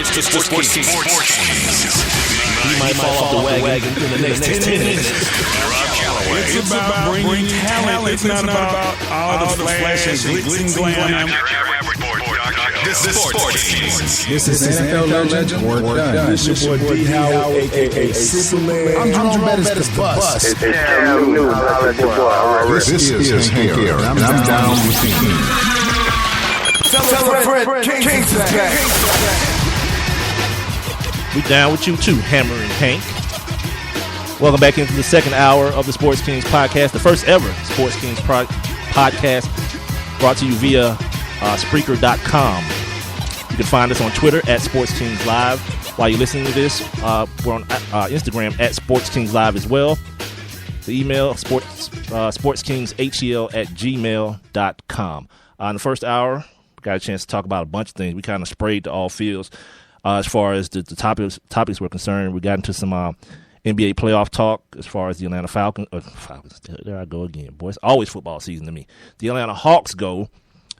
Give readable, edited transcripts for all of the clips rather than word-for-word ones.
It's the Sports Kings. He might fall off the wagon in the next 10 minutes. Rob Calloway. It's about bringing talent. It's not about all the flash and glitz and glam. This is Sports Kings. This is NFL legend. Word done. This is your boy D. Howard, a.k.a. Superman. I'm Jerome Bettis, the bus. It's Cam Newton. Holla at your boy already. This is Hank Aaron, and I'm down with the team. Tell a friend, Kings is back. We down with you too, Hammer and Hank. Welcome back into the second hour of the Sports Kings podcast, the first ever Sports Kings podcast brought to you via Spreaker.com. You can find us on Twitter at Sports Kings Live. While you're listening to this, we're on Instagram at Sports Kings Live as well. The email, sportskingshel@gmail.com. In the first hour, we got a chance to talk about a bunch of things. We kind of sprayed to all fields. As far as the topics were concerned, we got into some NBA playoff talk as far as the Atlanta Falcons. There I go again, boy. It's always football season to me. The Atlanta Hawks go.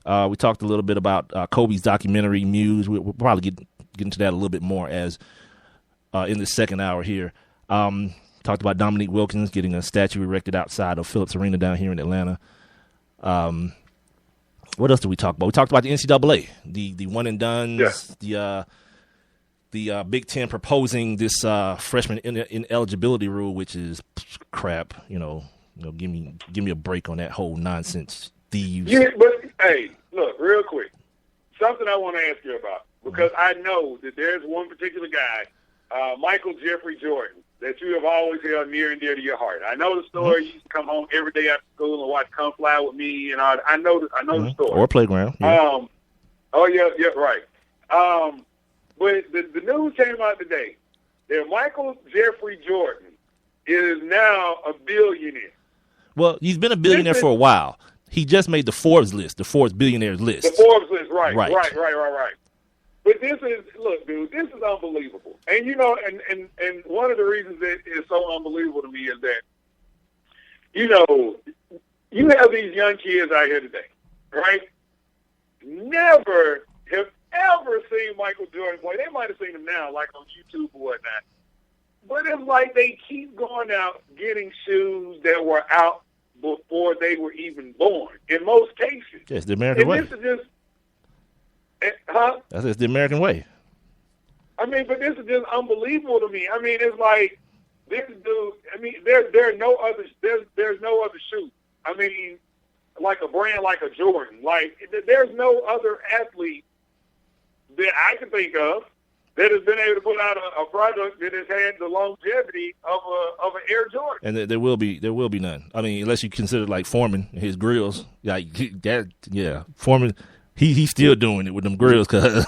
We talked a little bit about Kobe's documentary, Muse. We'll probably get into that a little bit more as in the second hour here. Talked about Dominique Wilkins getting a statue erected outside of Phillips Arena down here in Atlanta. What else did we talk about? We talked about the NCAA, the one and dones, the Big Ten proposing this freshman ineligibility rule, which is crap. Give me a break on that whole nonsense. Thieves. Yeah, but hey, look, real quick, something I want to ask you about, because I know that there's one particular guy, Michael Jeffrey Jordan, that you have always held near and dear to your heart. I know the story. You used to come home every day after school and watch Come Fly With Me, and I know the story. Or Playground. Yeah. Yeah, right. But the news came out today that Michael Jeffrey Jordan is now a billionaire. Well, he's been a billionaire for a while. He just made the Forbes list, the Forbes billionaires list. The Forbes list, right. But this is, look, dude, this is unbelievable. And, and one of the reasons that is so unbelievable to me is that, you have these young kids out here today, right? Never have ever seen Michael Jordan play. They might have seen him now, like on YouTube or whatnot. But it's like they keep going out getting shoes that were out before they were even born, in most cases. Yes, the American way. This is just, That's the American way. I mean, but this is just unbelievable to me. I mean, it's like this dude. I mean, there's no other shoe. I mean, like a brand like a Jordan. Like there's no other athlete that I can think of that has been able to put out a product that has had the longevity of an Air Jordan. And there will be none. I mean, unless you consider like Foreman, his grills, like that. Yeah, Foreman, he's still doing it with them grills. Cause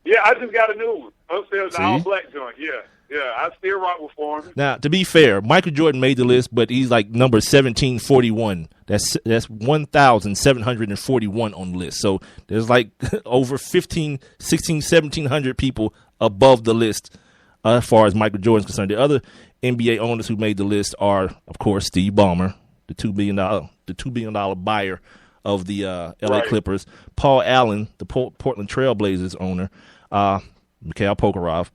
yeah, I just got a new one upstairs, the all black joint. Yeah, I still rock with Foreman. Now, to be fair, Michael Jordan made the list, but he's like number 1741. That's 1,741 on the list. So there's like over 16, 1,700 people above the list as far as Michael Jordan's concerned. The other NBA owners who made the list are, of course, Steve Ballmer, the $2 billion buyer of the LA Clippers, Paul Allen, the Portland Trailblazers owner, Mikhail Prokhorov,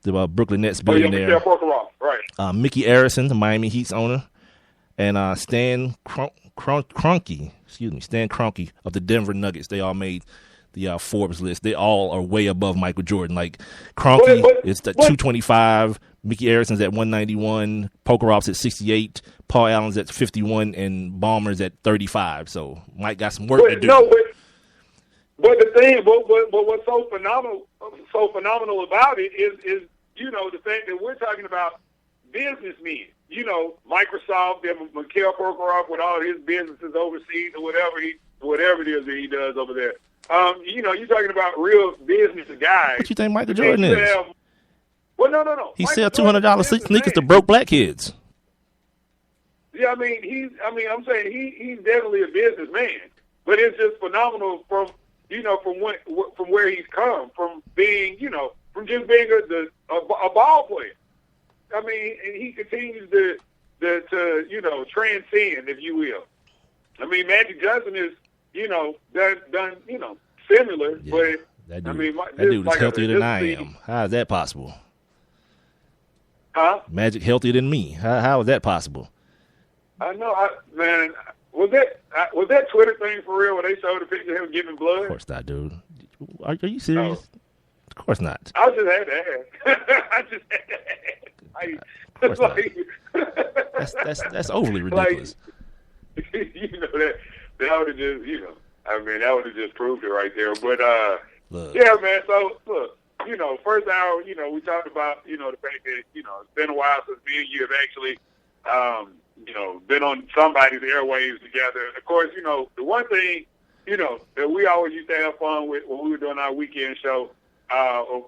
the Brooklyn Nets billionaire. Mikhail Prokhorov, right. Mickey Arison, the Miami Heat's owner, and Stan Kroenke of the Denver Nuggets. They all made the Forbes list. They all are way above Michael Jordan. Like Kroenke is at 225, Mickey Arison's at 191, Prokhorov's at 68, Paul Allen's at 51, and Ballmer's at 35. So Mike got some work to do. But the thing, but what's so phenomenal about it is the fact that we're talking about businessmen. Microsoft, Mikhail Prokhorov with all his businesses overseas or whatever it is that he does over there. You're talking about real business guys. What you think Michael Jordan is? No. He sells $200 sneakers to broke black kids. Yeah, I'm saying he's definitely a businessman, but it's just phenomenal from where he's come from being, from just being a ball player. I mean, and he continues to transcend, if you will. I mean, Magic Johnson is, done similar, but That dude, I mean, that dude is like healthier than I this am. How is that possible? Huh? Magic healthier than me. How is that possible? I know, man. Was that Twitter thing for real? Where they showed the picture of him giving blood? Of course not, dude. Are you serious? No. Of course not. I just had to ask. I just had to ask. That's overly ridiculous. Like, you know that would have just, you know, I mean, that would have just proved it right there. But Look. yeah, man. So look, you know, first hour, you know, we talked about, you know, the fact that, you know, it's been a while since me and you have actually, you know, been on somebody's airwaves together. Of course, you know, the one thing, you know, that we always used to have fun with when we were doing our weekend show,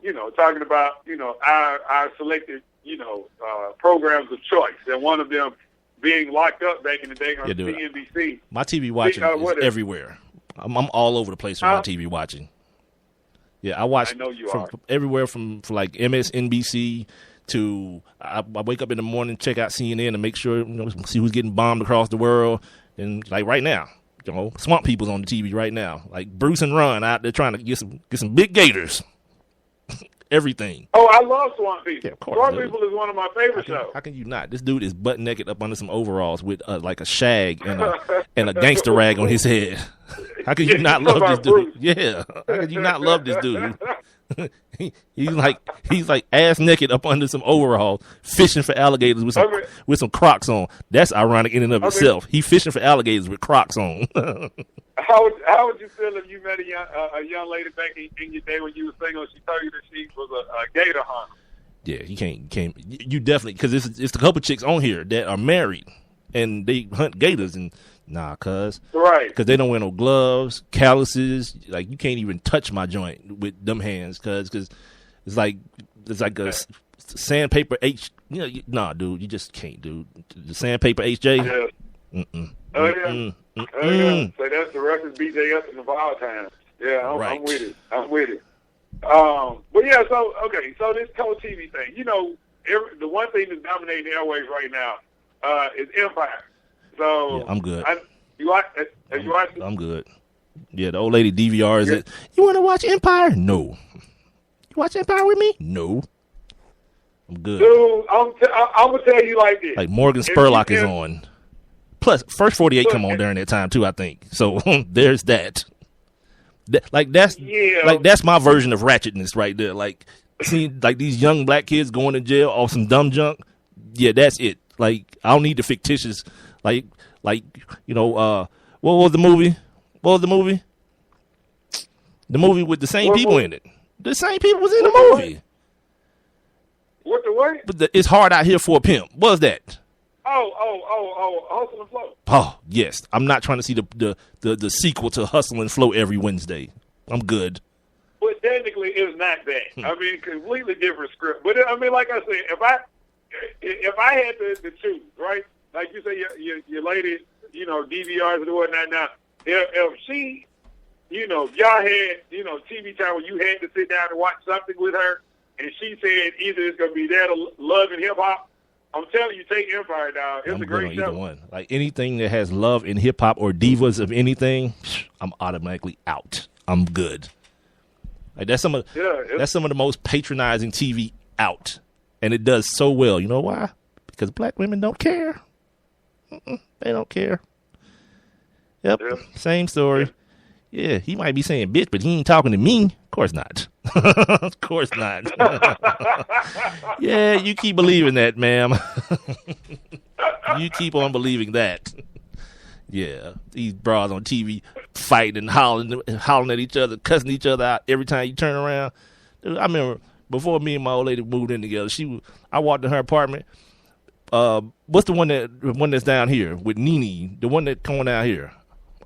you know, talking about, you know, our selected, you know, programs of choice, and one of them being Locked Up back in the day on CNBC. My TV watching is everywhere. I'm all over the place with my TV watching. Yeah, I watch. I know you from everywhere from like MSNBC to I wake up in the morning, check out CNN, and make sure, you know, see who's getting bombed across the world. And like right now, you know, Swamp People's on the TV right now. Like Bruce and Ron out there trying to get some big gators. Everything. Oh, I love Swamp People. Yeah, of course, Swamp dude. People is one of my favorite shows. How can you not? This dude is butt naked up under some overalls with like a shag and a gangster rag on his head. How can you not love this dude? Bruce. Yeah. How can you not love this dude? he's like ass naked up under some overalls, fishing for alligators with some Crocs on. That's ironic in and of itself. He fishing for alligators with Crocs on. How would you feel if you met a young lady back in your day when you were single? She told you that she was a gator hunter. Yeah, you can't. You definitely, because it's a couple chicks on here that are married and they hunt gators, and nah, cuz. Right. Because they don't wear no gloves, calluses. Like, you can't even touch my joint with them hands, cuz it's like a sandpaper H. You know, nah, dude, you just can't, dude. The sandpaper HJ. Yeah. Mm-mm. Oh yeah. Oh yeah. So that's the records BJS in the Wild Times. Yeah, Right. I'm with it. But yeah, so okay, so this Cold TV thing, you know, the one thing that's dominating the airwaves right now is Empire. So Yeah, I'm good. Have you watched it? I'm good. Yeah, the old lady DVRs it. You want to watch Empire? No. You watch Empire with me? No. I'm good. Dude, I'm gonna tell you like this. Like Morgan Spurlock is on. Plus, First 48 come on during that time too, I think. So there's that. That's my version of ratchetness right there. Like, seeing like these young black kids going to jail off some dumb junk. Yeah, that's it. Like, I don't need the fictitious. Like you know, what was the movie? The movie with the same people in it. The same people was in the movie. What the what? But It's Hard Out Here for a Pimp. What was that? Hustle and Flow. Oh, yes. I'm not trying to see the sequel to Hustle and Flow every Wednesday. I'm good. But technically, it's not that. I mean, completely different script. But I mean, like I said, if I had to choose, right? Like you say, your lady, you know, DVRs and whatnot. Now, if she, you know, if y'all had, you know, TV time where you had to sit down and watch something with her, and she said either it's gonna be that or Love and Hip Hop, I'm telling you, take Empire down. It's a great show. Either one. Like anything that has love and hip hop or divas of anything, I'm automatically out. I'm good. Like that's some of the most patronizing TV out, and it does so well. You know why? Because black women don't care. They don't care. Yep. Same story. Yeah, he might be saying bitch, but he ain't talking to me. Of course not. Of course not. Yeah, you keep believing that, ma'am. You keep on believing that. Yeah, these bras on TV fighting and hollering at each other, cussing each other out every time you turn around. Dude, I remember before me and my old lady moved in together, I walked in her apartment. What's the one that's down here with Nene? The one that coming down here.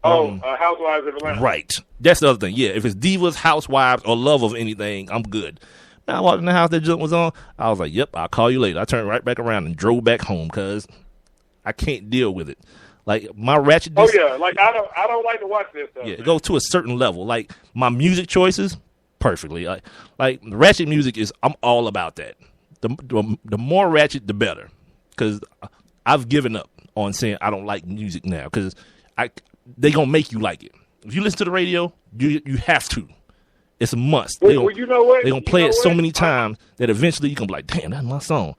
Housewives of Atlanta. Right. That's the other thing. Yeah, if it's divas, housewives, or love of anything, I'm good. Now I walked in the house that junk was on. I was like, yep, I'll call you later. I turned right back around and drove back home because I can't deal with it. Like my ratchetness. Oh yeah, like I don't like to watch this stuff. Yeah, it goes to a certain level. Like my music choices, perfectly. Like ratchet music I'm all about that. The more ratchet, the better. Because I've given up on saying I don't like music now because they gonna make you like it. If you listen to the radio, you have to. It's a must. Well, you know what? They're going to play it so many times that eventually you can be like, damn, that's my song.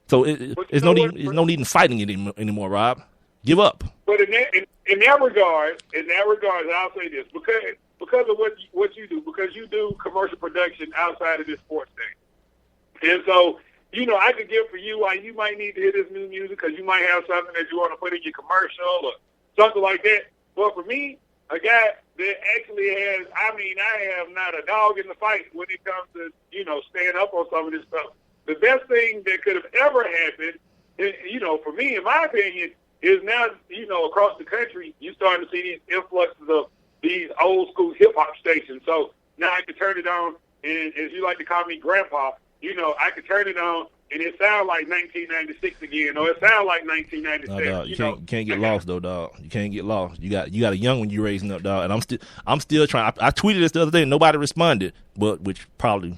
So there's no need in fighting it anymore, Rob. Give up. But in that regard, I'll say this because of what you do, because you do commercial production outside of this sports thing, and so I could give for you why you might need to hear this new music because you might have something that you want to put in your commercial or something like that. But for me, a guy that actually has, I have not a dog in the fight when it comes to staying up on some of this stuff. The best thing that could have ever happened, for me, in my opinion, is now, across the country, you're starting to see these influxes of these old school hip hop stations. So now I can turn it on, and as you like to call me grandpa, I can turn it on, and it sounds like 1996 again, or it sounds like 1997. No, dog, you can't get lost though, dog. You can't get lost. You got a young one you raising up, dog. And I'm still trying. I tweeted this the other day, and nobody responded, but which probably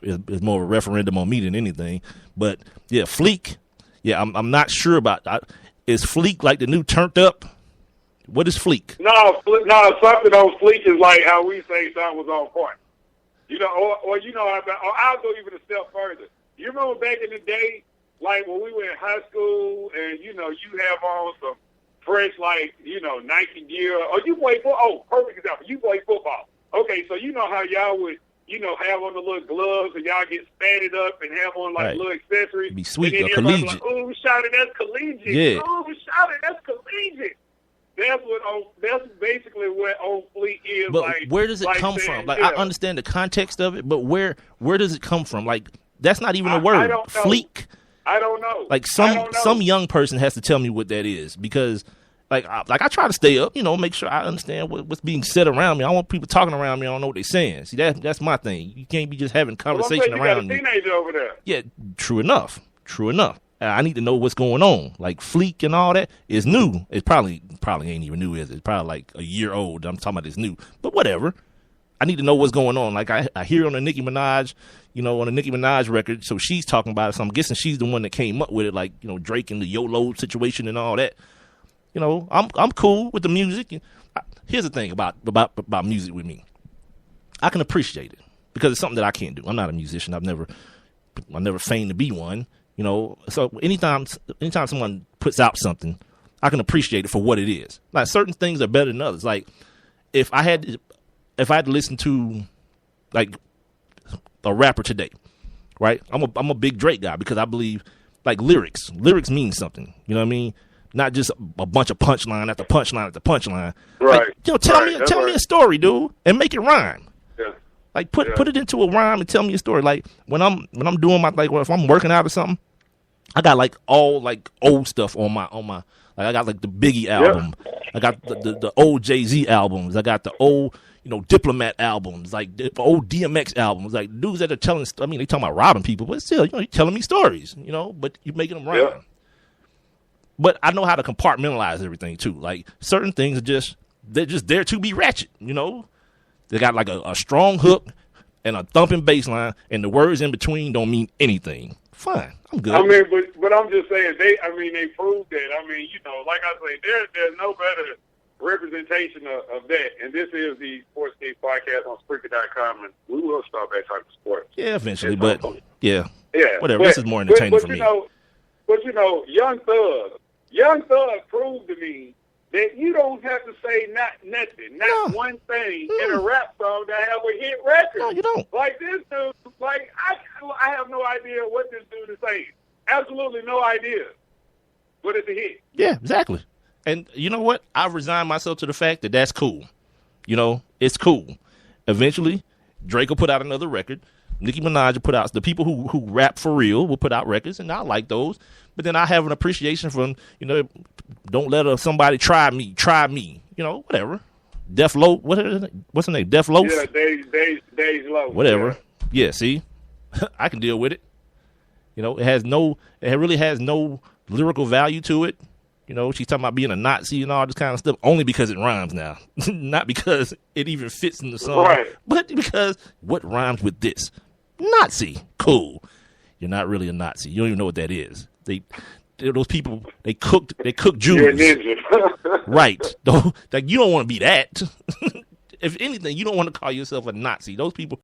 is more of a referendum on me than anything. But yeah, Fleek. Yeah, I'm not sure about. Is Fleek like the new Turned Up? What is Fleek? No, something on Fleek is like how we say something was on point. I'll go even a step further. You remember back in the day, like when we were in high school, and you have on some fresh, Nike gear, or you play football. Oh, perfect example. You play football. Okay, so you know how y'all would, have on the little gloves, and y'all get spatted up and have on little accessories. Be sweet or collegiate. Like, ooh, shouted, that's collegiate. Yeah. Ooh, shouted, that's collegiate. That's basically what on Fleek is. But where does it come from? Like, I understand the context of it, but where does it come from? Like, that's not even a word. I don't know. Fleek. I don't know. Like some young person has to tell me what that is, because I try to stay up, make sure I understand what's being said around me. I want people talking around me. I don't know what they're saying. See, that's my thing. You can't be just having conversation around me. You got a teenager over there. Yeah, true enough. I need to know what's going on. Like Fleek and all that is new. It probably ain't even new, is it? It's probably like a year old. I'm talking about it's new. But whatever. I need to know what's going on. Like I hear on the Nicki Minaj, on the Nicki Minaj record, so she's talking about it. So I'm guessing she's the one that came up with it, like, Drake and the YOLO situation and all that. I'm cool with the music. Here's the thing about music with me. I can appreciate it because it's something that I can't do. I'm not a musician. I've never feigned to be one. So anytime someone puts out something, I can appreciate it for what it is. Like certain things are better than others. Like if I had to listen to like a rapper today, right? I'm a big Drake guy because I believe like lyrics mean something. You know what I mean? Not just a bunch of punchline after punchline after punchline. Right. Like, tell me a story, dude, and make it rhyme. Yeah. Like put it into a rhyme and tell me a story. Like when I'm doing my if I'm working out or something, I got like all like old stuff on my like I got like the Biggie album. Yeah. I got the old Jay-Z albums. I got the old Diplomat albums, like the old DMX albums, like dudes that are telling. I mean, they talking about robbing people, but still, you're telling me stories, but you're making them rhyme. Yeah. But I know how to compartmentalize everything too. Like certain things are they're just there to be ratchet. They got like a strong hook and a thumping bass line, and the words in between don't mean anything. Fine, I'm good. I mean, but I'm just saying they proved that. I mean, like I say, there's no better representation of that. And this is the Sports Case Podcast on Spreaker.com, and we will start back talking sports. Yeah, eventually, but yeah, But, whatever. This is more entertaining for me. But Young Thug proved to me that you don't have to say nothing, one thing in a rap song that have a hit record. No, you don't. Like this dude, like I have no idea what this dude is saying. Absolutely no idea. But it's a hit. Yeah, exactly. And you know what? I've resigned myself to the fact that that's cool. It's cool. Eventually, Drake will put out another record. Nicki Minaj will put out, the people who rap for real will put out records, and I like those. But then I have an appreciation from, don't let somebody try me. Whatever. Def Loaf, what's her name? Def Loaf? Yeah, Days Loaf. Whatever. Yeah, see? I can deal with it. It really has no lyrical value to it. She's talking about being a Nazi and all this kind of stuff only because it rhymes now. Not because it even fits in the song. Right. But because what rhymes with this? Nazi. Cool. You're not really a Nazi. You don't even know what that is. Those people, they cooked Jews. You're a ninja. Right. Like, you don't want to be that. if anything, you don't want to call yourself a Nazi. Those people